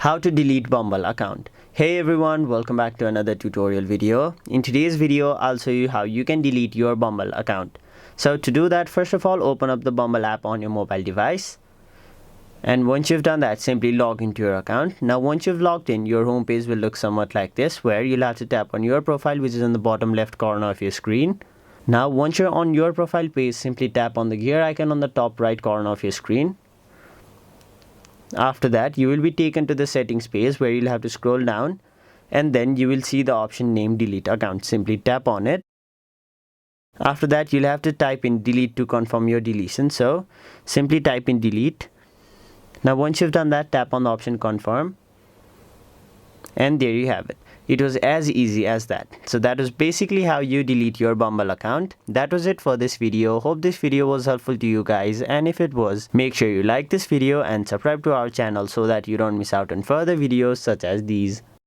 How to delete Bumble account. Hey everyone, welcome back to another tutorial video. In today's video, I'll show you how you can delete your Bumble account. So to do that, first of all, open up the Bumble app on your mobile device. And once you've done that, simply log into your account. Now once you've logged in, your home page will look somewhat like this, where you'll have to tap on your profile, which is in the bottom left corner of your screen. Now once you're on your profile page, simply tap on the gear icon on the top right corner of your screen. After that, you will be taken to the settings page where you'll have to scroll down, and then you will see the option named delete account. Simply tap on it. After that, you'll have to type in delete to confirm your deletion. So simply type in delete. Now once you've done that, tap on the option confirm, and there you have it. It was as easy as that. So that was basically how you delete your Bumble account. That was it for this video. Hope this video was helpful to you guys, and if it was, make sure you like this video and subscribe to our channel so that you don't miss out on further videos such as these.